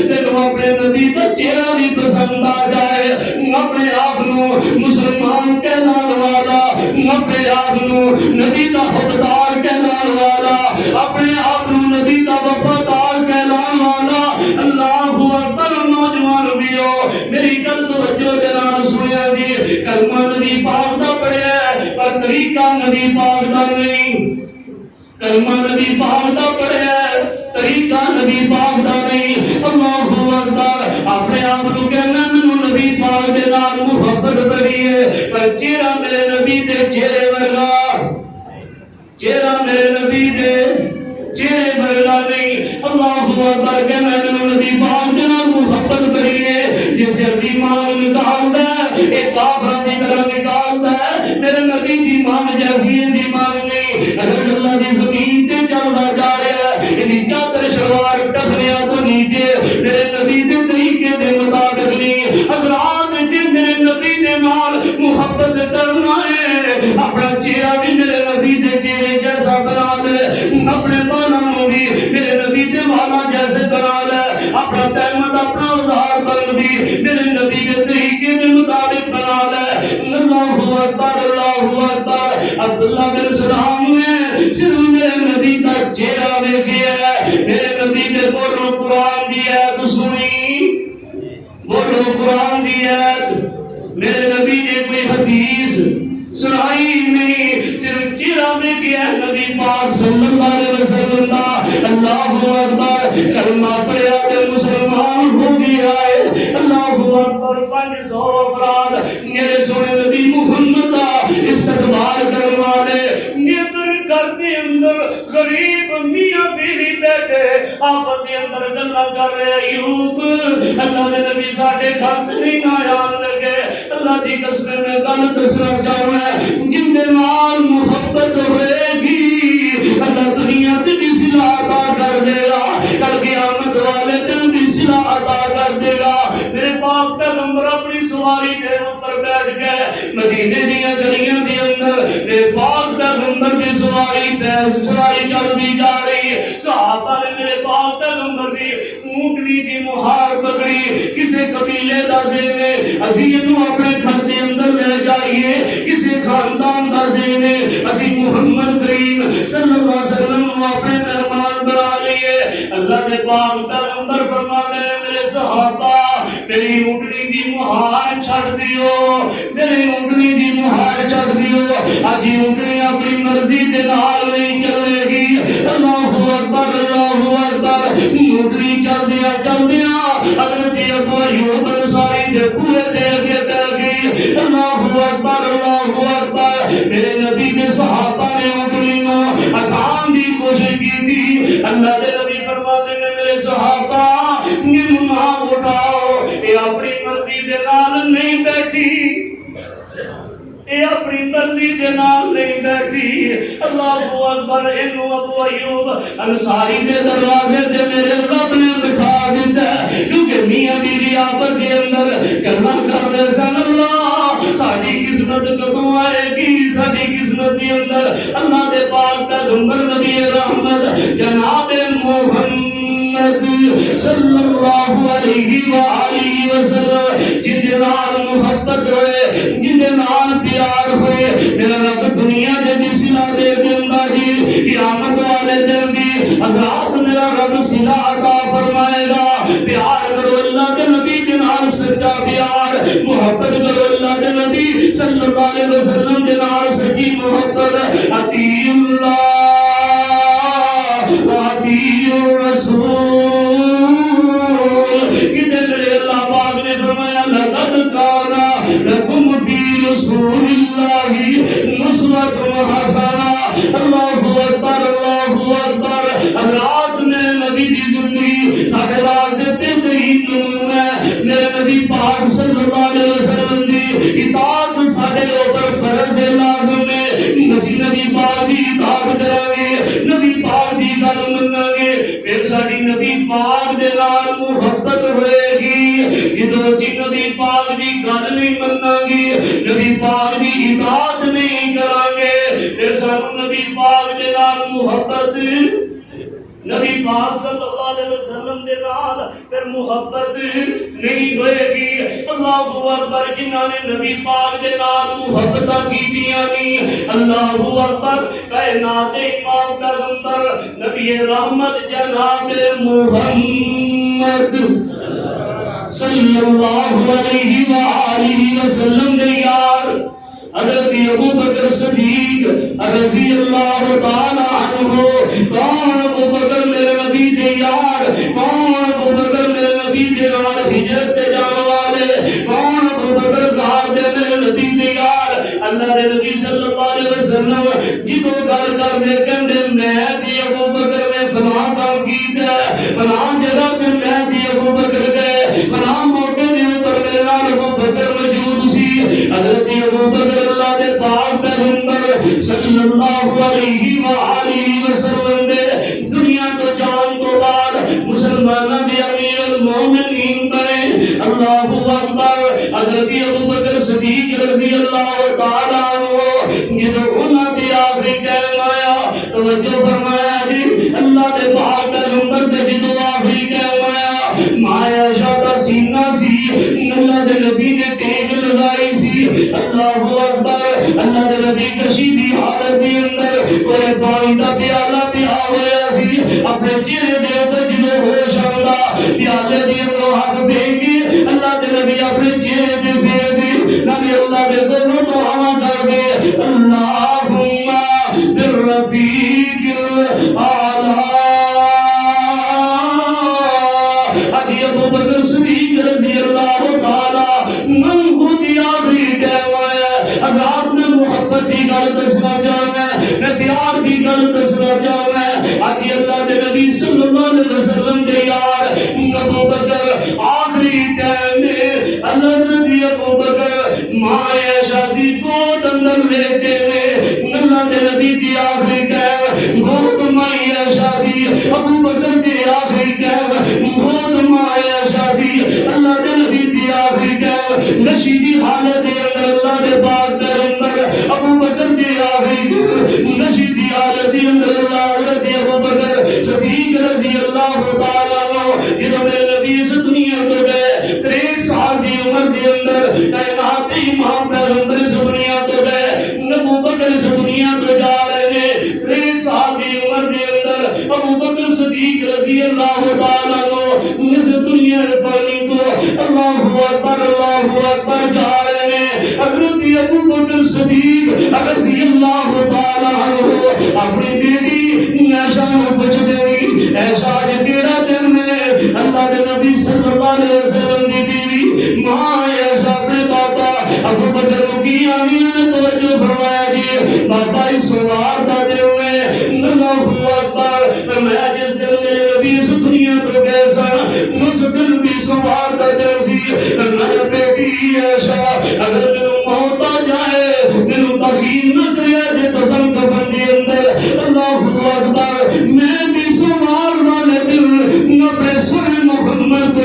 تینوں اپنے نبی دا چہرہ بھی پسند آ جائے، اپنے آپ مسلمان کہلان والا، اپنے آپ نبی دا حقدار کہلان والا، اپنے آپ نبی دا وفادار کہلان والا۔ اللہ اکبر نوجوان بیو میری گل توجہ دے نال سنیا جی، کلمہ نبی پاک دا پڑھیا ہے پر طریقہ نبی پاک دا نہیں، کلمہ نبی پاک دا پڑھیا ہے طریقہ نبی پاک دا نہیں۔ اللہ اکبر اپنے آپ کو کہنا مینوں نبی پاک دے نال محبت بڑی ہے پر چہرہ میرے نبی دے چہرے ورگا، چہرہ میرے نبی دے چہرے ورگا نہیں۔ اللہ اکبر کہنا مینوں نبی پاک دے نال محبت بڑی ہے، جس دی مان نکالدا ہے اے کافراں دی طرح نکالدا ہے، میرے نبی دی مان جیسی دی مان نہیں۔ اگر اللہ دی زمین تے چلدا جا رہا ہے نیچا تر شلوار ٹخنیاں تو نیچے میرے نبی دے طریقے دے مطابق نہیں۔ حضرات جی میرے نبی دے نال محبت کرنا ہے اپنا چہرہ بھی میرے نبی دے چہرے جیسا بنا لے، اپنے بالوں بھی میرے نبی دے والا جیسے بنا لے، اپنا تہمت اپنا اظہار بن بھی میرے نبی کے طریقے کے مطابق بنا لے۔ اللہ اکبر اللہ اکبر۔ عبداللہ بن سلام نے صرف میرے نبی کا چہرہ دیکھا ہے، میرے نبی نے بولو قرآن دی آیت سنی، بولو قرآن دی آیت، میرے نبی نے کوئی حدیث سنائی نہیں، صرف چہرہ دیکھا ہے نبی پاک صلی اللہ علیہ وسلم کا۔ اللہ اکبر کلمہ پڑھیا تے مسلمان ہو گیا ہے۔ اللہ اکبر 500 افراد میرے سونے نبی محمد کا استقبال کرنے والے نیتر گھر کے اندر غریب میاں بیوی بیٹھے آپس کے اندر گلا کر رہے۔ ایوب اللہ نے نبی ساڈے گھر نہیں آیا لگے، اللہ دی قسم میں گل دسنا چاہوں جن دے نال محبت ہوئے گی اللہ دنیا تے بھی صلاح عطا کر دے گا، کل قیامت والے دن بھی صلاح عطا کر دے گا۔ میرے پاک پیغمبر اپنی سواری کے اوپر بیٹھ گئے مدینے دیا گلیاں دے اندر، میرے پاک پیغمبر کی سواری چلتی جا رہی ہے، صحابہ نے میرے پاک پیغمبر کی اونٹنی کی مہار پکڑی، کسے قبیلے دا زینے اسی نو اپنے گھر دے اندر لے جائیے، کسے خاندان دا زینے اسی محمد کریم صلی اللہ علیہ وسلم کو اپنے مہمان بنا لیے۔ اللہ کے پاک پیغمبر فرماتے ہیں میرے صحابہ میری اونٹنی کی مہار چھڑ دیو، میری اونٹنی کی مہار چھڑ دیو، آج اونٹنی اپنی مرضی دے نال نہیں چلے گی۔ اللہ اکبر اللہ اکبر۔ اونٹنی چل دیا حضرت ابو ایوب انصاری دے پورے دے کے چل گئی۔ اللہ اکبر اللہ اکبر۔ میرے نبی کے صحابہ نے اونٹنی کو ہٹان کی کوشش کی تھی، اللہ کے نبی فرماتے ہیں میرے صحابہ نہ اٹھاؤ، یہ اپنی مرضی دے نال نہیں بیٹھی، یہ اپنی مرضی دے نال نہیں بیٹھی۔ اللہ اکبر۔ انہوں ابو ایوب انصاری دے دروازے تے میرے رب نے بٹھا دیتا ہے، کیونکہ میاں بیوی آپس کے اندر گلاں کر رہے سن، اللہ ساری قسمت کدوں آئے گی، ساری قسمت کے اندر اللہ دے پاک پیغمبر نبی رحمت جناب محمد صلی اللہ علیہ وآلہ وسلم جن دے نال محبت ہوئے، جن دے نال پیار ہوئے، میرا رب دنیا دے بھی صلح دے دیندا جی، قیامت والے دن بھی حضرات میرا رب صلح عطا فرمائے گا۔ پیار کرو اللہ کے نبی کے نال سچا پیار نبی دی زندگی ساڈے واسطے بہترین نمونہ ہے. میرے نبی پاک صلی اللہ علیہ وسلم دی اطاعت ساڈے اوپر فرض لازم ہے. اسی نبی پاک دی اطاعت کریں گے, نبی پاک دی گل منیں گے, پھر ساڈی نبی پاک دے نال محبت ہوئے گی. جدوں اسی نبی پاک دی گل نہیں منیں گے, نبی پاک دی اطاعت نہیں کریں گے, پھر سانوں نبی پاک دے نال محبت, نبی پاک صلی اللہ علیہ وسلم دے نال پھر محبت نہیں ہوئے گی. اللہ اکبر. جنہاں نے نبی پاک دے نال محبتاں کیتیاں نہیں, اللہ اکبر. کائنات امام پیغمبر نبی رحمت جناب محمد صلی اللہ علیہ وآلہ وسلم نے یار حضرت ابو بکر صدیق رضی اللہ تعالی عنہ. کون ابو بکر میرے نبی دے یار, کون ابو بکر میرے نبی دے نال ہجرت تے جان والے, کون ابو بکر غار دے میرے نبی دے یار. اللہ دے نبی صلی اللہ علیہ وسلم جدوں گل کردے کہندے میں تے ابو بکر نے فلاں کام کیتا, فلاں جگہ تے میں تے ابو بکر گئے, فلاں موقع دے اوپر میرے نال ابو بکر موجود سی. حضرت ابو بکر اللہ دے پاک پیغمبر صلی اللہ علیہ وآلہ وسلم دے دنیا تو جان تو بعد مسلمانوں دے امیر المومنین بنے. اللہ اکبر. حضرت ابو بکر صدیق رضی اللہ تعالی عنہ جدوں انہاں دے آخری ٹائم آیا, توجہ فرمایا جی, اللہ دے پاک پیغمبر دے جدوں آخری ٹائم آیا, مایا شاہ سینہ سی, اللہ دے نبی نے ٹیک لگائی سی. اللہ اکبر. اللہ دے نبی کشیدی حالت دے اندر کوئی پانی دا پیالہ پیا ہویا سی, اپنے چہرے دے اوپر جدوں ہوش آندا پیالے دے اندروں ہاتھ پھیر کے اللہ دے نبی اپنے چہرے تے پھیر کے نبی اللہ دے کولوں دعا کر دے, اللہم بالرفیق الاعلی. ابھی ابو بکر صدیق رضی اللہ تعالی من کو دیا بھی کہوایا. اگر آپ نے محبت کی گل دسنا چاہنا ہے, میں پیار کی گل دسنا چاہنا ہے, ابھی اللہ کے نبی صلی اللہ علیہ وسلم کے یار ابو بکر آخری ٹائم میں اللہ نبی ابو بکر ماں عائشہ دی گود اندر لیتے ہوئے اللہ کے نبی دی آخری ٹائم گود ماں عائشہ دی, ابو بکر دی آخری ٹائم گود ماں عائشہ دی, اللہ کے نبی دی آخری ٹائم نشیدی حالت دے اندر اللہ دے پاک پیغمبر ابو بکر دی آخری نشیدی حالت دے اندر حضرت ابو بکر صدیق رضی اللہ تعالی عنہ جدوں میرے نبی اس دنیا تو گئے 63 سال دی عمر دے اندر کائنات امام پیغمبر اس دنیا تو گئے, ابو بکر اس دنیا تو جا رہے ہیں 63 سال دی عمر دے اندر ابو بکر صدیق رضی اللہ تعالی عنہ اس دنیا فانی کو اللہ اکبر جا رہے ہیں. حضرت ابو بکر صدیق رضی اللہ تعالی عنہ اپنی بیٹی عائشہ کو پوچھتے ہیں, ایسا تیرا دن ہے, اللہ کے نبی صلی اللہ علیہ وسلم کی بیوی ماں عائشہ اپنے پاپا ابو بکر کو کی آمین نے توجہ فرمایا جی بابا اس سوار کا دن ہے. اللہ اکبر. میں جس دن میرے نبی اس دنیا کو گئے سن اس دن بھی سوار کا دن سی. میرے بیٹی عائشہ اگر میرے موت آ جائے میرے تقین نہ کرے جے دفن کفن کے اندر, اللہ اکبر, میں بھی سوار والے دن نبی سنے محمد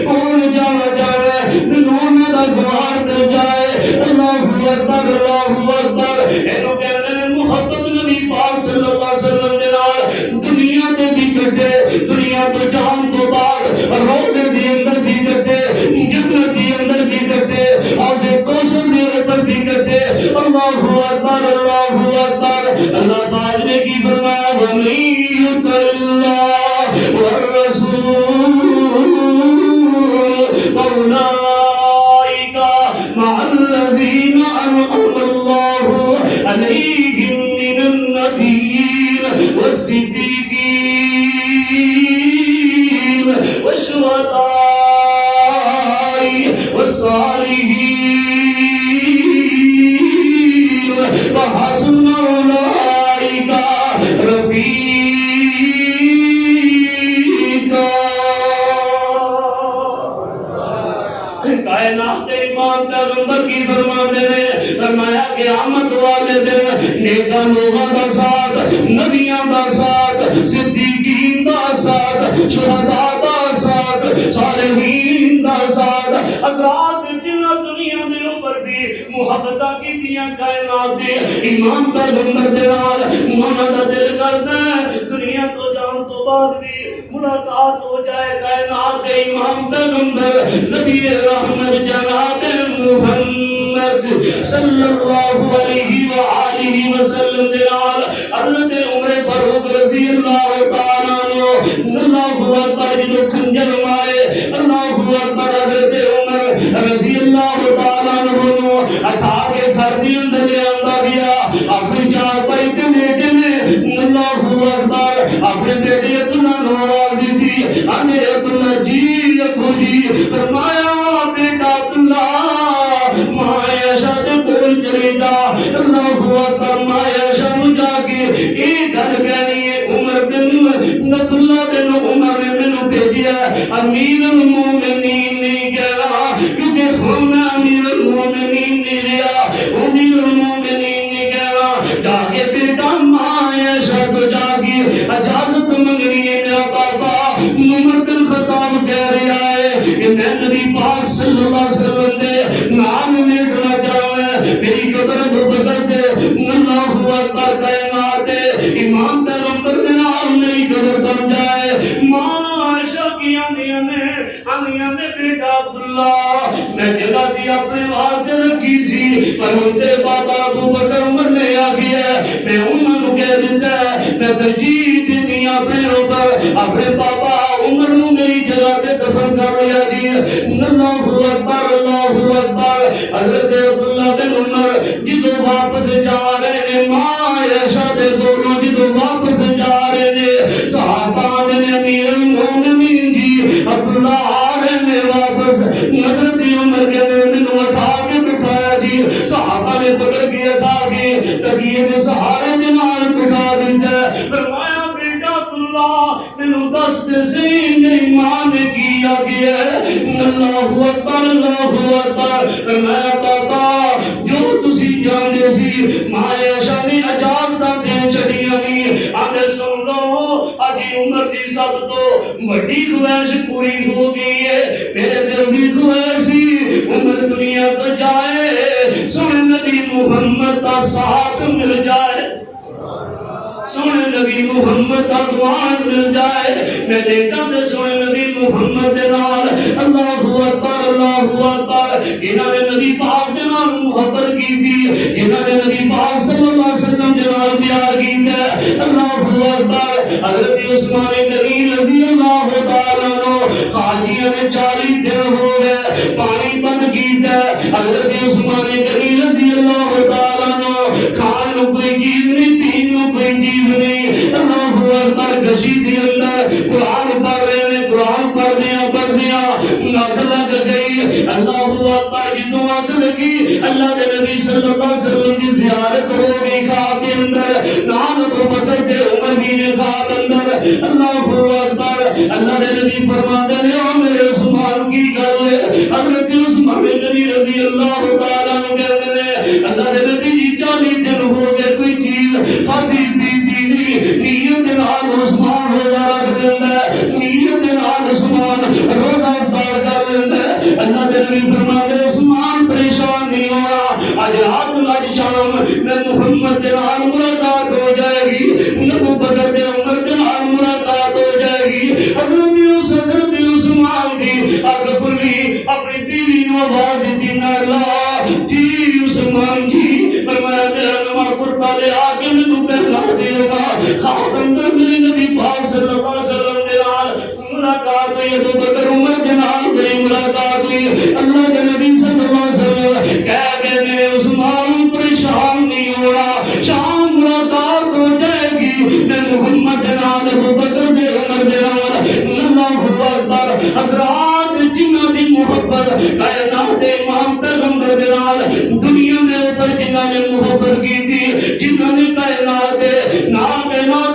کون جانا جائے دنوں میرا گوار دے جائے. اللہ اکبر. اللہ اکبر. اینو کہنے میں محبت نبی پاک صلی اللہ علیہ وسلم دے نال دنیا تے بھی کٹے, دنیا تو جان تو بعد روزے دے اندر بھی کٹے, جنت دے اندر بھی کٹے, اور سے کوثر دے اوپر بھی کٹے. اللہ اکبر. اللہ اکبر. اللہ پاک نے کی فرمایا وَمَن يُطِعِ اللَّهَ وَالرَّسُولَ فَأُولَٰئِكَ مَعَ الَّذِينَ أَنْعَمَ اللَّهُ عَلَيْهِم مِّنَ النَّبِيِّينَ وَالصِّدِّيقِينَ وَالشُّهَدَاءِ وَالصَّالِحِينَ وَحَسُنَ أُولَٰئِكَ رَفِيقًا. امام پیغمبر کی فرماتے ہیں فرمایا قیامت والے دن نیک لوگوں کا ساتھ نبیوں کا ساتھ صدیقین کا ساتھ شہداء کا ساتھ صالحین کا ساتھ حضرات جنہاں دنیا دے اوپر بھی محبتہ کی دیا کائنات دے امام پیغمبر دے نال انہاں دا دل کردا ہے دنیا تو جان تو بعد بھی ملاقات ہو جائے کائنات کے امام پیغمبر نبی رحمت جناب محمد صلی اللہ علیہ وآلہ وسلم دے نال حضرت عمر فاروق رضی اللہ تعالیٰ عنہ اللہ اکبر جو خنجر مارے اللہ اکبر حضرت عمر رضی اللہ تعالیٰ عنہ اٹھا کے گھر دی اندر لے آندا گیا اپنی جان پائی تے بیٹے نے اللہ اکبر اپنے بیٹے عبداللہ نو آواز دی تھی انے عبداللہ جی ابو جی فرمایا بیٹا عبداللہ ماں عائشہ دے کول چلے جا اللہ اکبر ماں عائشہ نو جا کے ایک گل کہنی ہے عمر بن عبداللہ بن عمر نے مینوں بھیجیا امیر المومنین نہیں کہہ رہا کیونکہ ہم امیر المومنین نہیں لیا امیر المومنین نہیں کہہ رہا جا کے بیٹا ماں عائشہ کو جا کے اجازت منگنی ہے میرا پاپا عمر بن خطاب کہہ رہا ہے کہ میں نبی پاک صلی اللہ علیہ وسلم دے نام لینا چاہوں میری قدر کو بدل دے اللہ اکبر کائنات امام پیغمبر کے نام نہیں قدر بن جائے ماں عائشہ کی آنیاں نے بیٹا عبداللہ میں جگہ دی اپنے واسطے رکھی سی پر ان تیرے بابا ابو بکر عمر نے آگی ہے میں انہوں نے کہہ دیتا ہے میں ترجیح دینی اپنے اوپر اپنے بابا عمر نو میری جگہ تے دفن کر لیا جی اللہ اکبر حضرت عبداللہ بن عمر جدو واپس جا رہے ہیں ماں عائشہ دے دونوں جدو واپس جا رہے ہیں صحابہ نے امیر المومنین جی عبداللہ آ رہے ہیں واپس حضرت عمر کے نے اٹھا کے بٹھایا جی صحابہ نے پکڑ کے اٹھا کے تکیے کے سہارے دے نال بٹھا دیتا ہے فرمایا بیٹا عبداللہ مینوں دس تے صحیح میری ماں نے کیا گیا ہے اللہ اکبر فرمایا بابا جو تسی جاندے سی ماں عائشہ نے اجازتاں دے چڑیاں نہیں آنے سن لو اج عمر دی سب تو بڑی خواہش پوری ہو گئی ہے میرے دل کی خواہش سی عمر دنیا تو جائے سونے نبی محمد کا ساتھ مل جائے سونے نبی محمد کا دوان مل جائے میں دیکھتا دے سونے نبی محمد دے نال اللہ اکبر انہاں نے نبی پاک دے نال محبت کی تھی انہاں نے نبی پاک صلی اللہ علیہ وسلم دے نال پیار کیتا اللہ اکبر حضرت عثمان غنی رضی اللہ تعالی عنہ حاجیاں نے 40 دن ہو گئے پانی بند کیتا حضرت عثمان غنی رضی اللہ تعالی عنہ کھان نو کوئی چیز نہیں پین نو کوئی چیز نہیں اللہ اکبر گشی دے اندر قرآن پڑھ رہے ہیں قرآن پڑھدیا اگ لگ گئی اللہ اکبر جدوں اگ لگی اللہ کے نبی صلی اللہ علیہ وسلم کی زیارت ہو گئی خواب کے اندر نام کو بدل کے عمر کی نے خواب اندر اللہ اکبر اللہ کے نبی فرماتے ہیں او میرے عثمان کی گل حضرت عثمان غنی رضی اللہ تعالی عنہ کہتے ہیں اللہ کے نبی جی 40 دن ہو گئے کوئی چیز کھادی پیتی نہیں نیت نال عثمان روزہ رکھ دیندا ہے نیت نال عثمان روزہ افطار کر دیندا ہے اللہ کے نبی فرماتے ہیں عثمان پریشان نہیں ہونا اج رات اج شام میں محمد کے نال ملاقات ہو جائے گی نبو بکر دے عمر کے نال ملاقات ہو جائے گی حضرت عثمان کی اگ کھلی اپنی بیوی نو آواز دی نالا جی عثمان جی فرمایا تیرا نواں کرتا لے آ کے مینوں پہلا دے گا خواب اندر میرے نبی پاک صلی اللہ علیہ وسلم دے نال ملاقات ہوئی ابو بکر عمر کے نال میری ملاقات ہوئی اللہ کے نبی صلی اللہ علیہ وسلم کہہ گئے نے عثمان پریشان نہیں ہونا شام ملاقات ہو جائے گی میں محمد کے نال ابو بکر دے عمر دے نال اللہ اکبر حضرات جنہاں دی محبت کائنات امام پیغمبر دے نال دنیا میں اوپر جنہاں نے محبت کی تھی جنہاں نے کائنات نام امام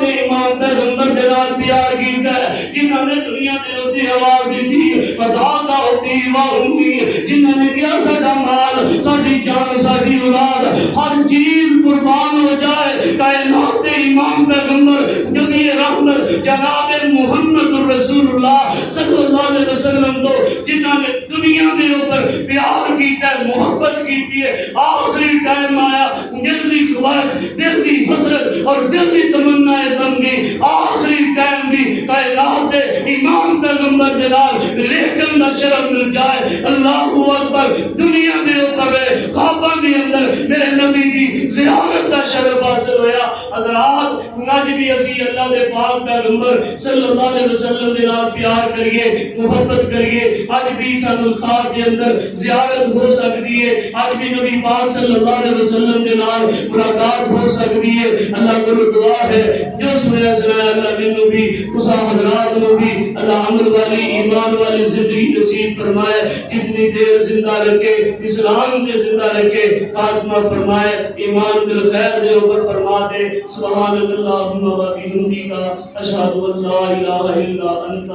پیغمبر دے نال پیار کیتا ہے جنہوں نے دنیا دے ہوتی آواز دیتی فداک ابی و امی، جنہوں نے کیا ساڈا مال ساڈی جان ساڈی اولاد ہر چیز قربان ہو جائے، کائنات کے امام پیغمبر نبی رحمت جناب محمد رسول اللہ صلی اللہ علیہ وسلم کو جنہوں نے دنیا دے اوپر پیار کیتا ہے، محبت کیتی ہے، آخری ٹائم آیا دل دی خواہش دل دی حسرت اور دل دی تمنا بن گئی، آخری ٹائم بھی کائنات کے امام پیغمبر جلال لیکن دا شرف مل جائے، اللہ اکبر، دنیا دے اوپر خواباں دے اندر میرے نبی دی زیارت دا شرف حاصل ہویا۔ حضرات اج بھی اسی اللہ دے پاک پیغمبر صلی اللہ علیہ وسلم دے نال پیار کریے، محبت کریے، اج بھی سانو خواب دے اندر زیارت ہو سکتی ہے، اج بھی نبی پاک صلی اللہ علیہ وسلم دے نال ملاقات ہو سکتی ہے۔ اللہ کو دعا ہے جو سنیا سنایا اللہ مینوں بھی اس حضرات نو بھی اللہ عمل والی ایمان والی زندگی نصیب فرمائے، جتنی دیر زندہ رکھے اسلام کے زندہ رکھے، خاتمہ فرمائے، ایمان بالخیر دے اوپر فرما دے۔ سبحانک اللہم و بحمدک اشہد ان لا الہ الا انت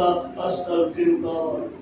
استغفرک۔